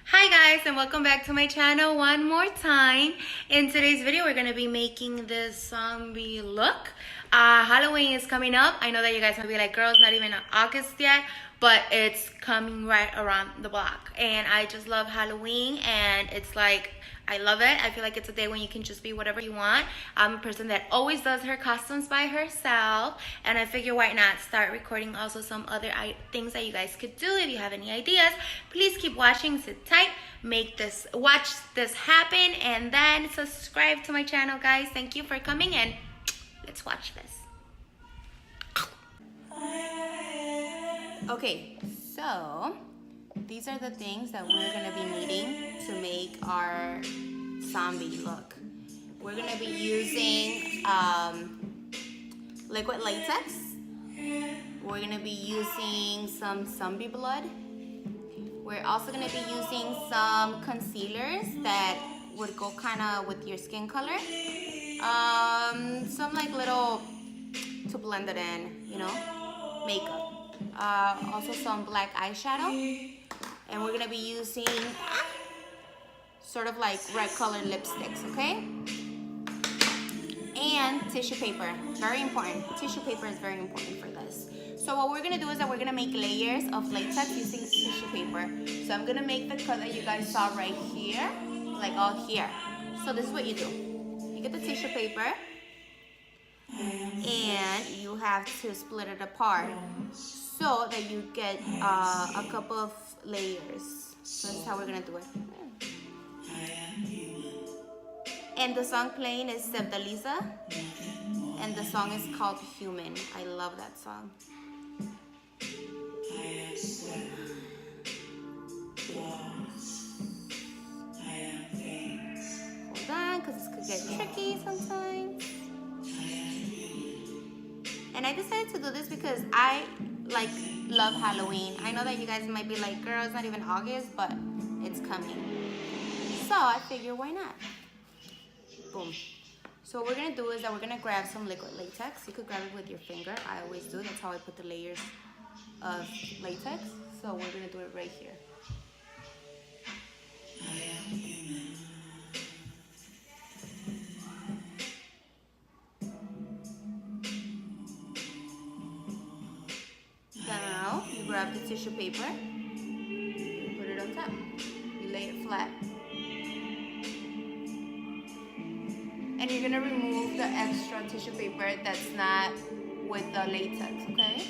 Hi guys, and welcome back to my channel one more time. In today's video we're going to be making this zombie look. Halloween is coming up. I know that you guys might be like, girl, it's not even August yet, but it's coming right around the block. And I just love Halloween, and it's like, I love it. I feel like it's a day when you can just be whatever you want. I'm a person that always does her costumes by herself, and I figure why not start recording also some other things that you guys could do. If you have any ideas, please keep watching, sit tight, watch this happen, and then subscribe to my channel, guys. Thank you for coming, and let's watch this. Okay, so these are the things that we're gonna be needing to make our zombie look. We're gonna be using liquid latex. We're gonna be using some zombie blood. We're also gonna be using some concealers that would go kind of with your skin color. Some like little to blend it in, you know, makeup. Also some black eyeshadow. And we're gonna be using sort of like red colored lipsticks, okay? And tissue paper, very important. Tissue paper is very important for this. So what we're gonna do is that we're gonna make layers of latex using tissue paper. So I'm gonna make the cut that you guys saw right here, like all here. So this is what you do. You get the tissue paper, and you have to split it apart so that you get a couple of layers. So that's how we're gonna do it. And the song playing is Sebdaliza, and the song is called Human. I love that song. Hold on, because this could get tricky sometimes. And I decided to do this because I love Halloween. I know that you guys might be like, girl, it's not even August, but it's coming. So I figure, why not? Boom. So what we're gonna do is that we're gonna grab some liquid latex. You could grab it with your finger. I always do. That's how I put the layers of latex. So we're gonna do it right here. Now you grab the tissue paper, you put it on top. You lay it flat. And you're gonna remove the extra tissue paper that's not with the latex, okay?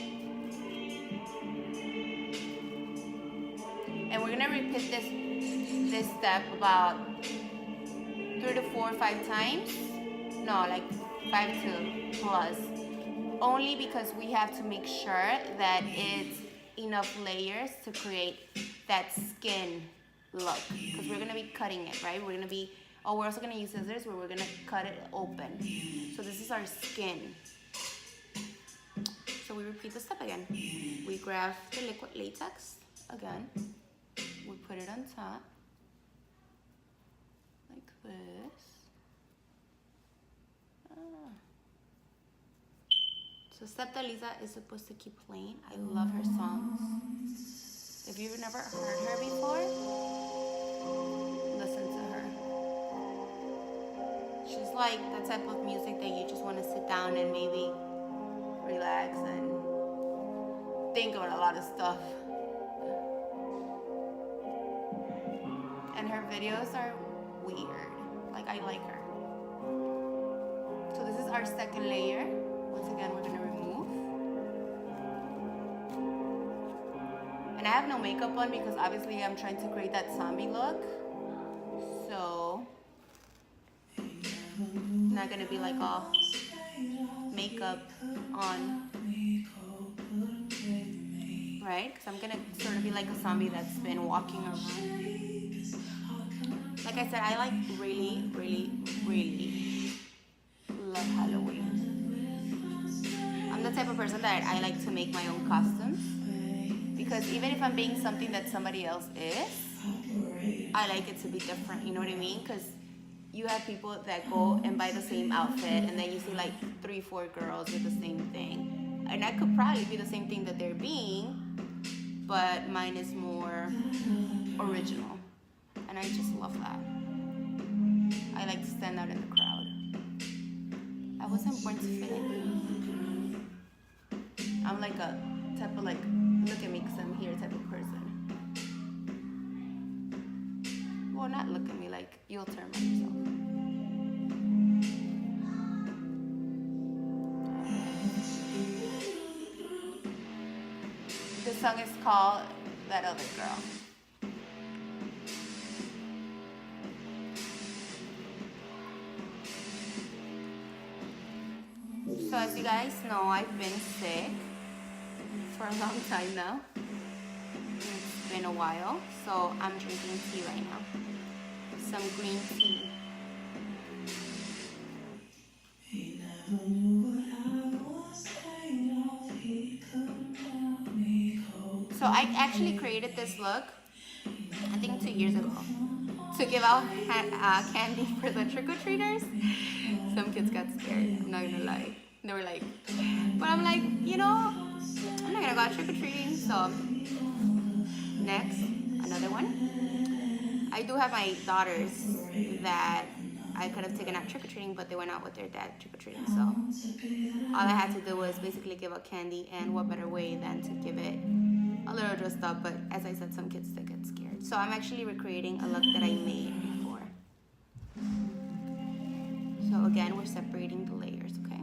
And we're gonna repeat this step about 3 to 4 or 5 times. No, like 5 to plus. Only because we have to make sure that it's enough layers to create that skin look. Because we're gonna be cutting it, right? We're also gonna use scissors where we're gonna cut it open. So this is our skin. So we repeat the step again. We grab the liquid latex again. We put it on top, like this. So Sebdaliza is supposed to keep playing. I love her songs. If you've never heard her before, listen to her. She's like the type of music that you just want to sit down and maybe relax and think about a lot of stuff. And her videos are weird. Like, I like her. So this is our second layer. Once again, we're gonna remove. And I have no makeup on because obviously I'm trying to create that zombie look. So, not gonna be like all makeup on. Right? Because I'm gonna sort of be like a zombie that's been walking around. Like I said, I really, really, really love Halloween. I'm the type of person that I like to make my own costumes. Because even if I'm being something that somebody else is, I like it to be different, you know what I mean? Because you have people that go and buy the same outfit, and then you see like 3, 4 girls with the same thing. And that could probably be the same thing that they're being, but mine is more original. And I just love that. I like to stand out in the crowd. I wasn't born to fit in. I'm like a type of like, look at me because I'm here type of person. Well, not look at me, like you'll turn on yourself. The song is called That Other Girl. So as you guys know, I've been sick for a long time now. It's been a while, so I'm drinking tea right now. Some green tea. So I actually created this look, I think 2 years ago, to give out candy for the trick-or-treaters. Some kids got scared, I'm not gonna lie. They were like, but I'm like, you know, I'm not gonna go out trick-or-treating, so next, another one. I do have my daughters that I could have taken out trick-or-treating, but they went out with their dad trick-or-treating, so all I had to do was basically give out candy, and what better way than to give it a little dressed up, but as I said, some kids still get scared. So I'm actually recreating a look that I made before. So again, we're separating the layers, okay?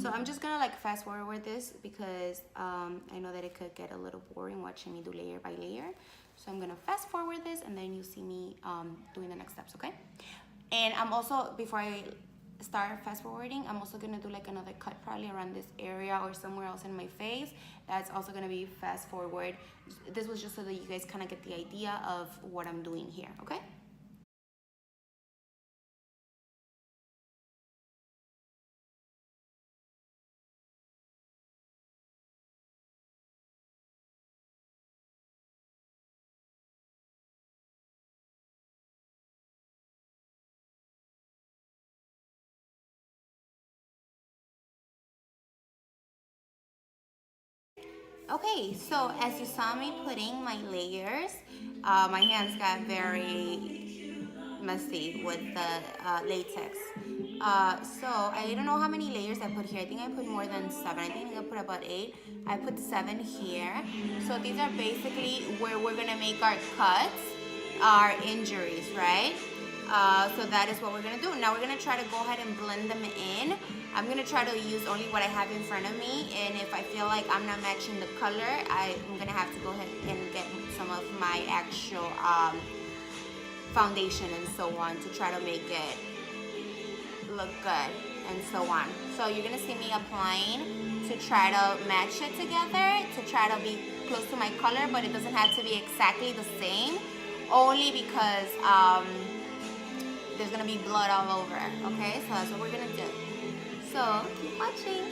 So I'm just gonna like fast forward this because I know that it could get a little boring watching me do layer by layer. So I'm gonna fast forward this and then you see me doing the next steps, okay? And I'm also, before I start fast forwarding, I'm also gonna do like another cut probably around this area or somewhere else in my face. That's also gonna be fast forward. This was just so that you guys kind of get the idea of what I'm doing here, okay? Okay, so as you saw me putting my layers, my hands got very messy with the latex. So I don't know how many layers I put here. I think I put more than 7. I think I put about 8. I put 7 here. So these are basically where we're gonna make our cuts, our injuries, right? So that is what we're gonna do. Now we're gonna try to go ahead and blend them in. I'm gonna try to use only what I have in front of me, and if I feel like I'm not matching the color, I'm gonna have to go ahead and get some of my actual foundation and so on to try to make it look good and so on. So you're gonna see me applying to try to match it together, to try to be close to my color, but it doesn't have to be exactly the same, only because there's gonna be blood all over, okay? So that's what we're gonna do. So keep watching.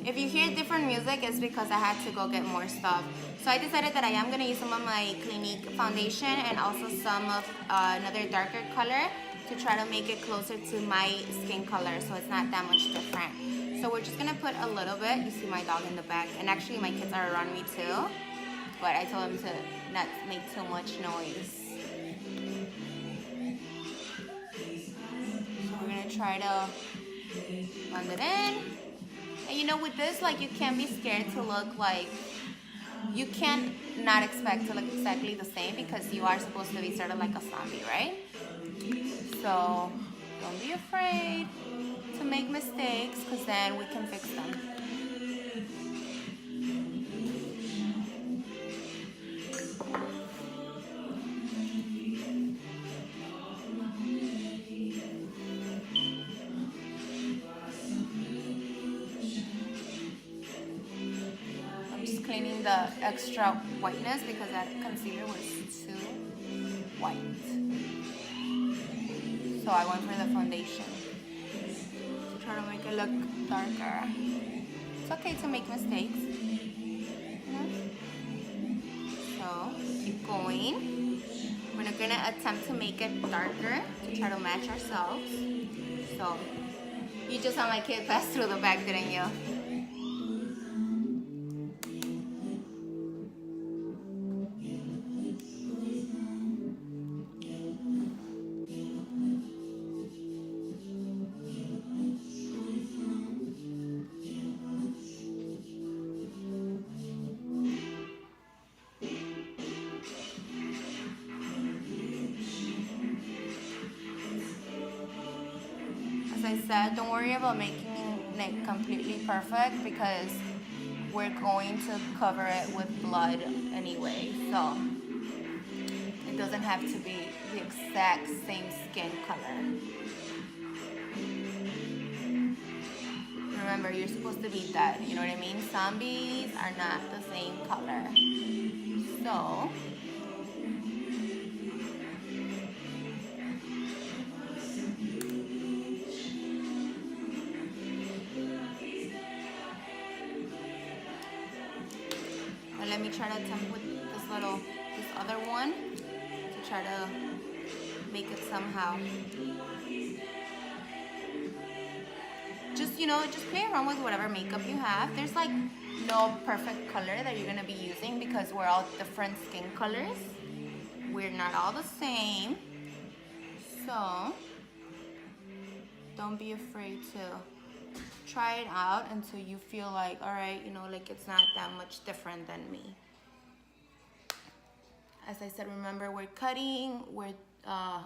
If you hear different music, it's because I had to go get more stuff. So I decided that I am going to use some of my Clinique foundation and also some of another darker color to try to make it closer to my skin color so it's not that much different. So we're just going to put a little bit. You see my dog in the back, and actually my kids are around me too, but I told them to not make too much noise. try to blend it in. And you know, with this, like, you can't be scared to look like, you can't not expect to look exactly the same because you are supposed to be sort of like a zombie, right? So don't be afraid to make mistakes because then we can fix them. I'm just cleaning the extra whiteness because that concealer was too white. So I went for the foundation to try to make it look darker. It's okay to make mistakes. So keep going. We're gonna attempt to make it darker to try to match ourselves. So you just saw my kid pass through the back, didn't you? As I said, don't worry about making it completely perfect because we're going to cover it with blood anyway, so it doesn't have to be the exact same skin color. Remember, you're supposed to be dead, you know what I mean? Zombies are not the same color. So let me try to attempt with this other one to try to make it somehow. Just, you know, just play around with whatever makeup you have. There's like no perfect color that you're gonna be using because we're all different skin colors. We're not all the same. So don't be afraid to try it out until you feel like, all right, you know, like it's not that much different than me. As I said, remember, we're cutting, I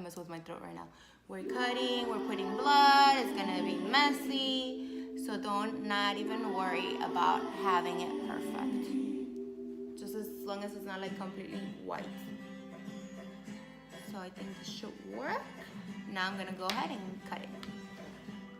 mess with my throat right now. We're cutting, we're putting blood, it's gonna be messy. So don't not even worry about having it perfect. Just as long as it's not like completely white. So I think this should work. Now I'm gonna go ahead and cut it.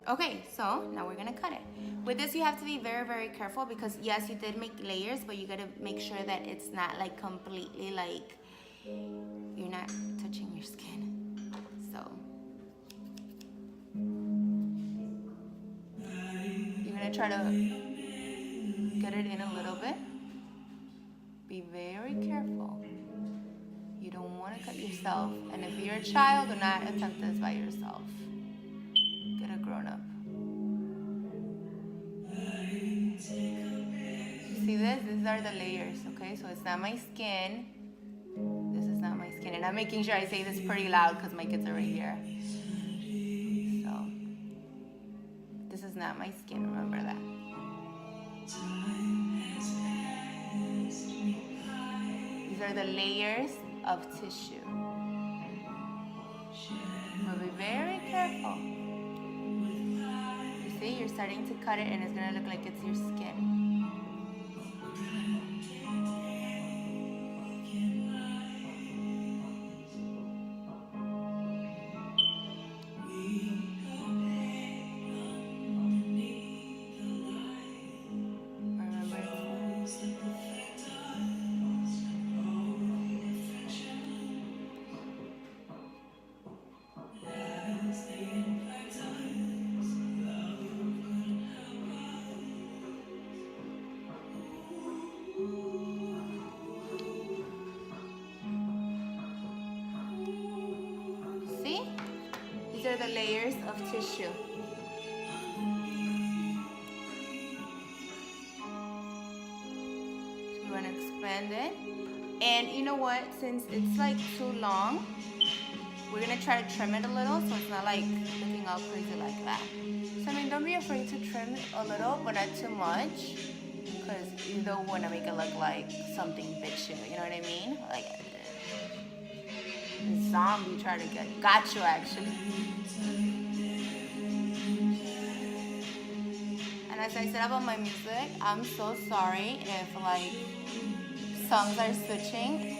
Okay, so now we're gonna cut it. With this, you have to be very, very careful because yes, you did make layers, but you gotta make sure that it's not like completely like, you're not touching your skin. So you're gonna try to get it in a little bit. Be very careful. You don't wanna cut yourself. And if you're a child, do not attempt this by yourself. Get a grown-up. See this? These are the layers, okay? So it's not my skin. This is not my skin. And I'm making sure I say this pretty loud because my kids are right here. So, this is not my skin, remember that. These are the layers of tissue. So be very careful. You see, you're starting to cut it and it's gonna look like it's your skin. These are the layers of tissue. So you want to expand it. And you know what? Since it's like too long, we're gonna try to trim it a little so it's not like looking all crazy like that. So I mean, don't be afraid to trim it a little, but not too much, because you don't want to make it look like something bitchy, you know what I mean? Like a zombie trying to got you actually. And as I said about my music, I'm so sorry if like songs are switching,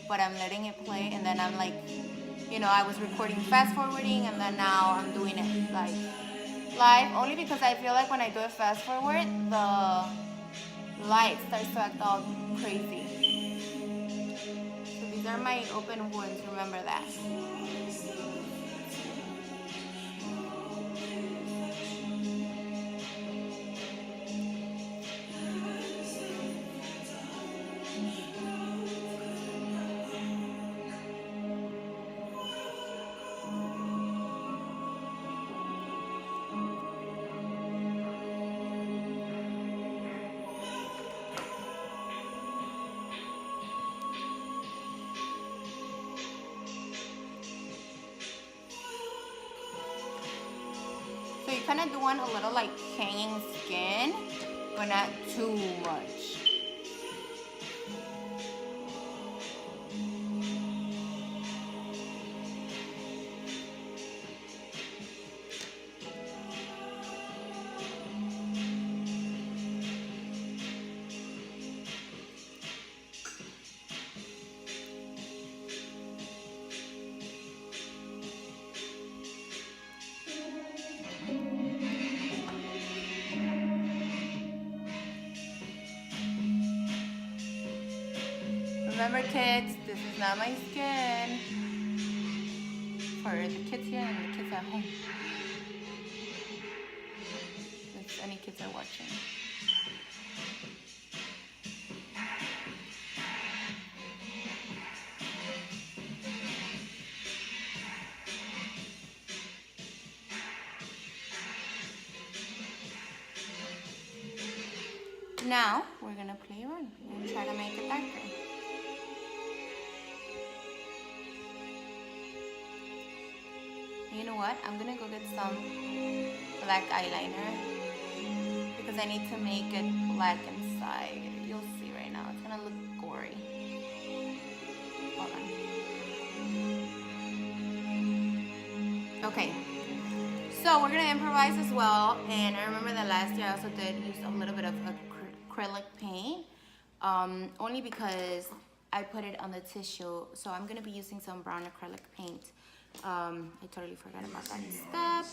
but I'm letting it play and then I'm like, you know, I was recording fast forwarding and then now I'm doing it like live, only because I feel like when I do it fast forward, the light starts to act all crazy. So these are my open wounds, remember that. So you kind of do want a little like hanging skin, but not too much. Remember kids, this is not my skin. For the kids here and the kids at home. If any kids are watching. Now, we're gonna play around and try to make it darker. You know what? I'm gonna go get some black eyeliner because I need to make it black inside. You'll see right now. It's gonna look gory. Hold on. Okay. So we're gonna improvise as well. And I remember that last year I also did use a little bit of acrylic paint. Only because I put it on the tissue. So I'm gonna be using some brown acrylic paint. I totally forgot about that step.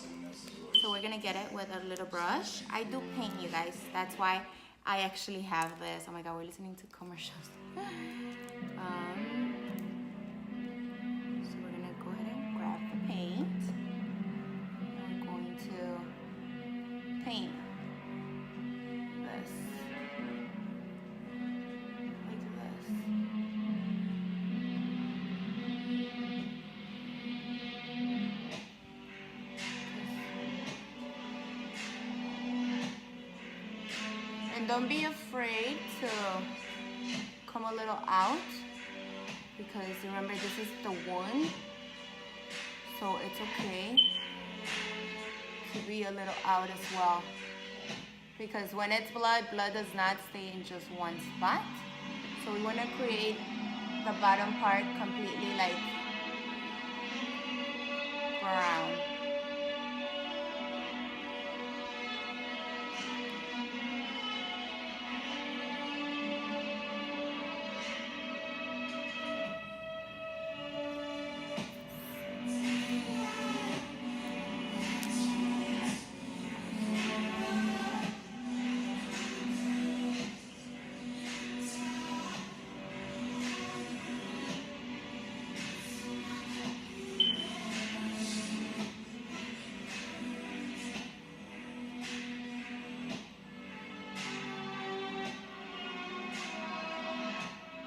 So we're gonna get it with a little brush. I do paint, you guys. That's why I actually have this. Oh my god, we're listening to commercials. So we're gonna go ahead and grab the paint. We're going to paint this. And don't be afraid to come a little out, because remember this is the wound, so it's okay to be a little out as well, because when it's blood does not stay in just one spot. So we want to create the bottom part completely like brown.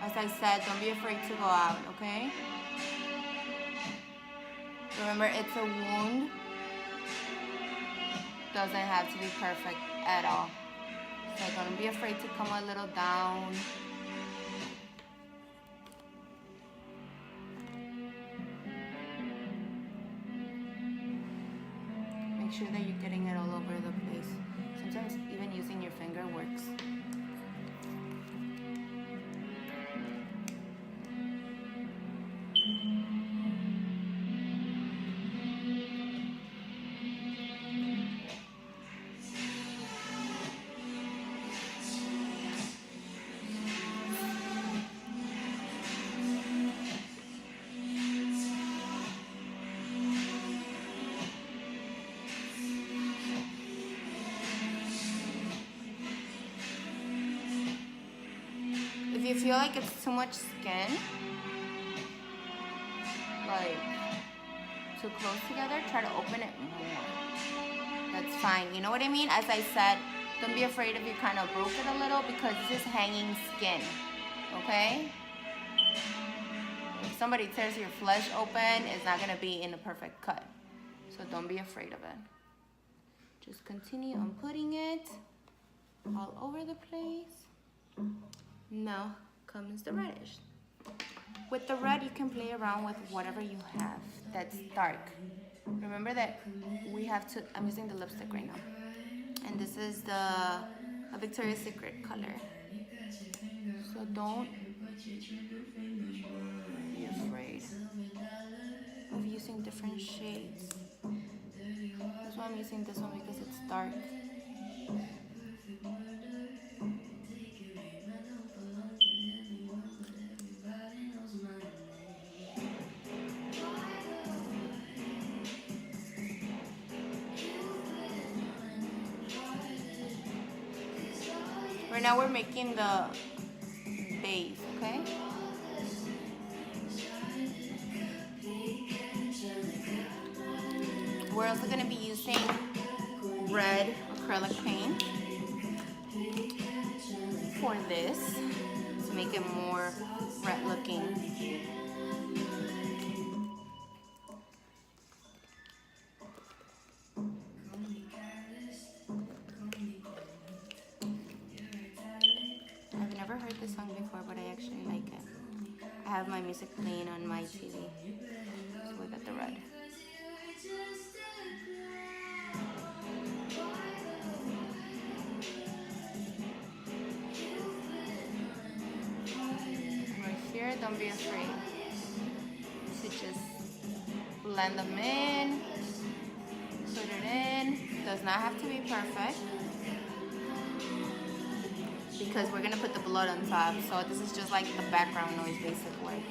As I said, don't be afraid to go out, okay? Remember, it's a wound. Doesn't have to be perfect at all. So don't be afraid to come a little down. sure that you're getting it all over the place. Sometimes even using your finger works. If you feel like it's too much skin, like too close together, try to open it more. That's fine. You know what I mean? As I said, don't be afraid if you kind of broke it a little because this is hanging skin, okay? If somebody tears your flesh open, it's not gonna be in a perfect cut. So don't be afraid of it. Just continue on putting it all over the place. Now comes the reddish. With the red, you can play around with whatever you have that's dark. Remember that we have to, I'm using the lipstick right now. And this is a Victoria's Secret color. So don't be afraid of using different shades. That's why I'm using this one because it's dark. Right now we're making the base, okay? We're also going to be using red acrylic paint for this to make it more red looking. I've never heard this song before, but I actually like it. I have my music playing on my TV, so we got the red. Right here, don't be afraid to just blend them in, put it in. Does not have to be perfect, because we're gonna put the blood on top, so this is just like the background noise basically.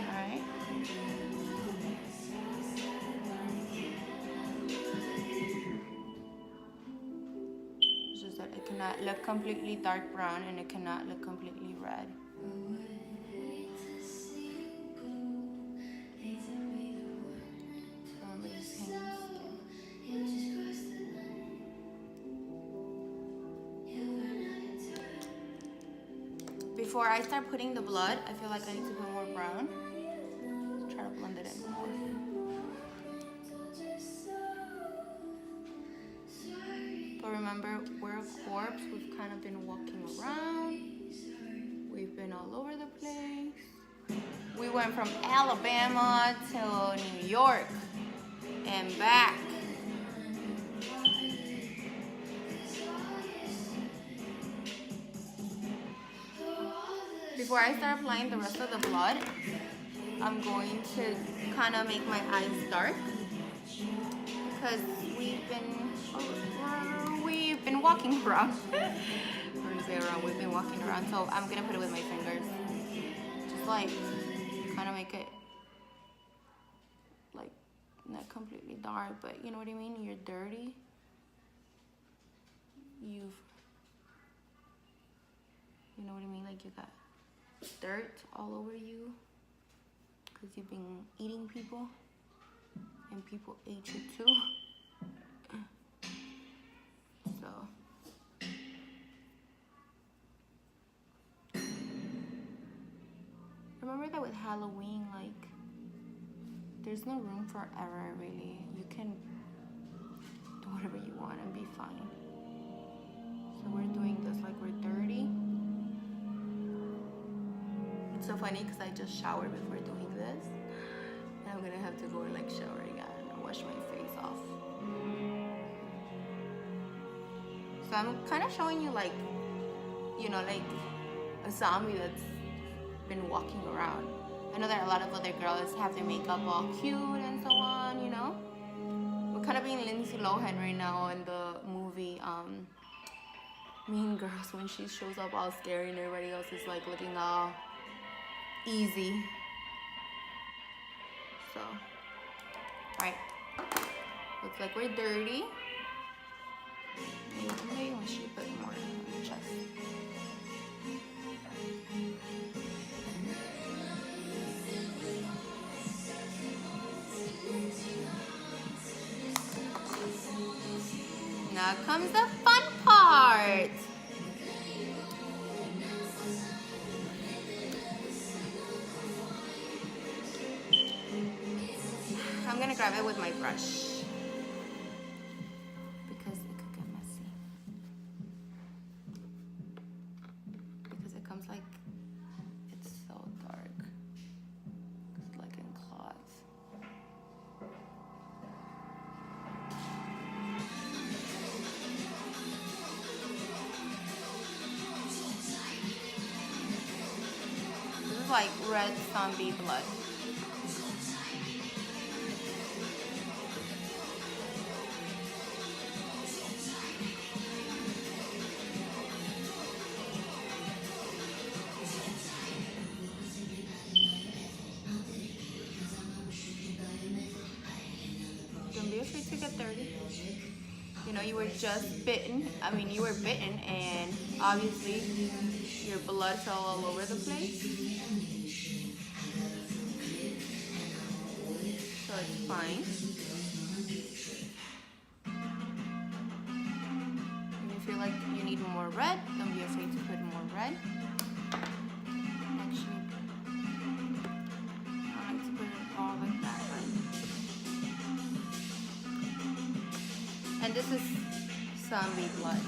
Alright. It's just that it cannot look completely dark brown and it cannot look completely red. Before I start putting the blood, I feel like I need to put more brown. Try to blend it in more. But remember, we're a corpse. We've kind of been walking around. We've been all over the place. We went from Alabama to New York and back. Before I start applying the rest of the blood, I'm going to kind of make my eyes dark because we've been walking around. We're gonna say around. We've been walking around, so I'm gonna put it with my fingers, just like kind of make it like not completely dark, but you know what I mean. You're dirty. You know what I mean. Like you got dirt all over you because you've been eating people and people ate you too. So remember that with Halloween, like there's no room for error really. You can do whatever you want and be fine. So we're doing this like we're dirty. It's so funny because I just showered before doing this, and I'm gonna have to go and like shower again and wash wash my face off. So I'm kind of showing you like, you know, like a zombie that's been walking around. I know that a lot of other girls have their makeup all cute and so on, you know. We're kind of being Lindsay Lohan right now in the movie Mean Girls, when she shows up all scary and everybody else is like looking all easy. So, alright. Looks like we're dirty. Maybe we should put more on the chest. Now comes the fun part. I'm gonna grab it with my brush because it could get messy. Because it comes like, it's so dark. It's like in cloths. This is like red zombie blood. Don't be afraid to get dirty. You know, you were just bitten. I mean, you were bitten and obviously your blood fell all over the place. So it's fine. If you feel like you need more red, don't be afraid to put more red. Actually, I like to put it all like that. And this is zombie blood.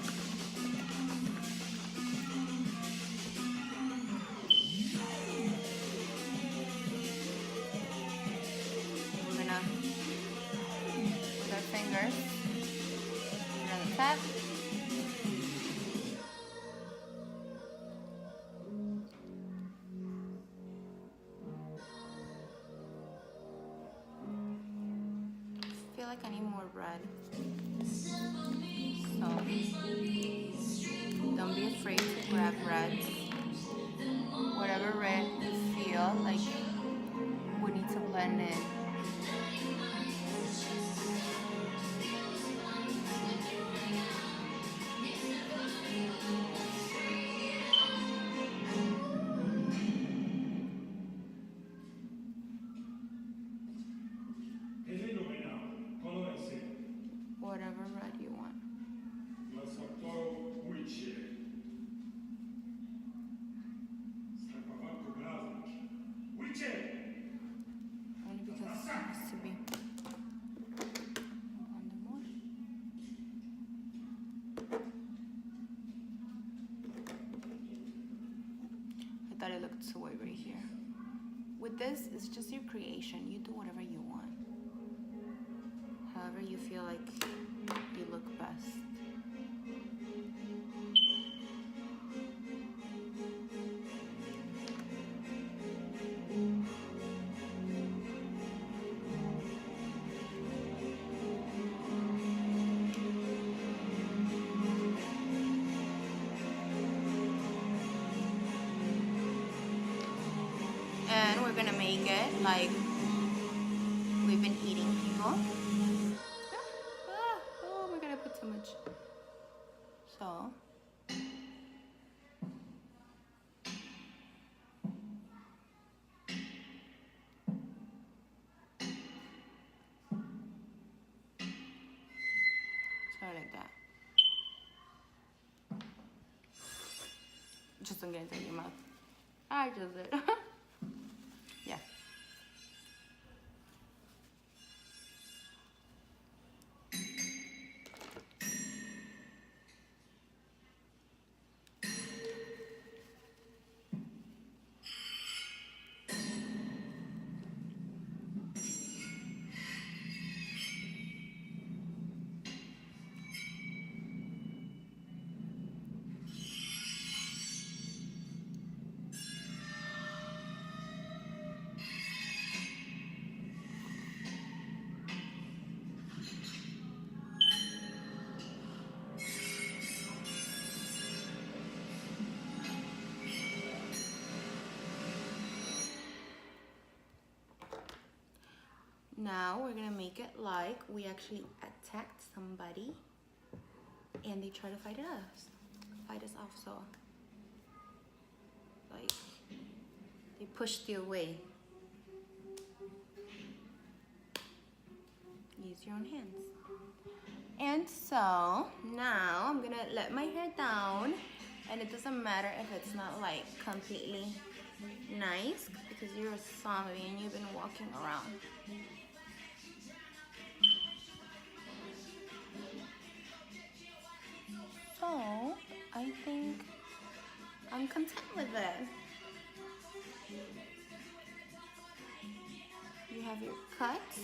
We're gonna, with our fingers, another tap. I feel like I need more red. So, don't be afraid to grab red. Whatever red you feel like we need to blend in. Whatever red you want. Only because it has to be blended more. I thought it looked so white right here. With this, it's just your creation. You do whatever you want. However you feel like you look best. And we're gonna make it like we've been eating people. Oh, we're gonna put too much. So, like that. Just don't get into your mouth. I just did. Yeah. now we're gonna make it like we actually attacked somebody and they try to fight us off. So like they pushed you away. Use your own hands. And so now I'm gonna let my hair down, and it doesn't matter if it's not like completely nice because you're a zombie and you've been walking around. So I think I'm content with it. You have your cuts.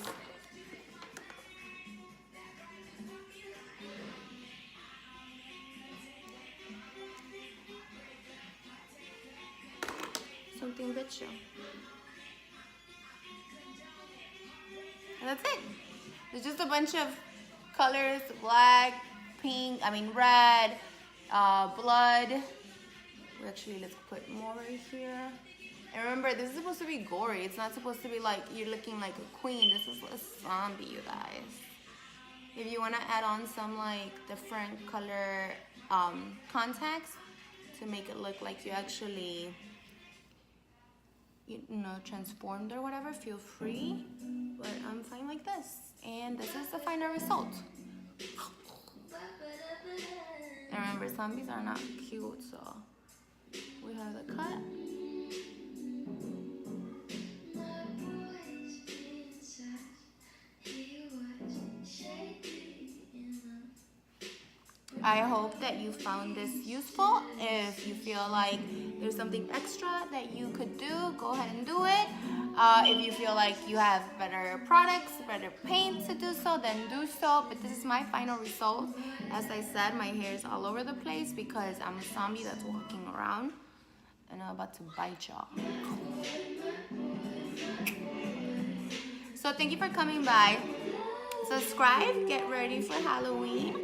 Something bitchy. And that's it. There's just a bunch of colors: black, pink, red, blood. Let's put more right here. And remember, this is supposed to be gory. It's not supposed to be like you're looking like a queen. This is a zombie, you guys. If you want to add on some like different color contacts to make it look like you actually, transformed or whatever, feel free. But I'm fine like this. And this is the final result. And remember, zombies are not cute, so we have the cut. I hope that you found this useful. If you feel like there's something extra that you could do, go ahead and do it. If you feel like you have better products, better paint to do so, then do so. But this is my final result. As I said, my hair is all over the place because I'm a zombie that's walking around and I'm about to bite y'all. So thank you for coming by. Subscribe, get ready for Halloween,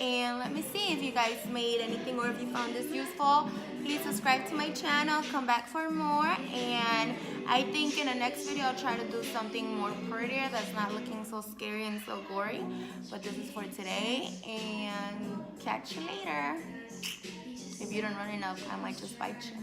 and let me see if you guys made anything or if you found this useful. Please subscribe to my channel, come back for more, and I think in the next video I'll try to do something more prettier that's not looking so scary and so gory. But this is for today, and catch you later. If you don't run enough, I might just bite you.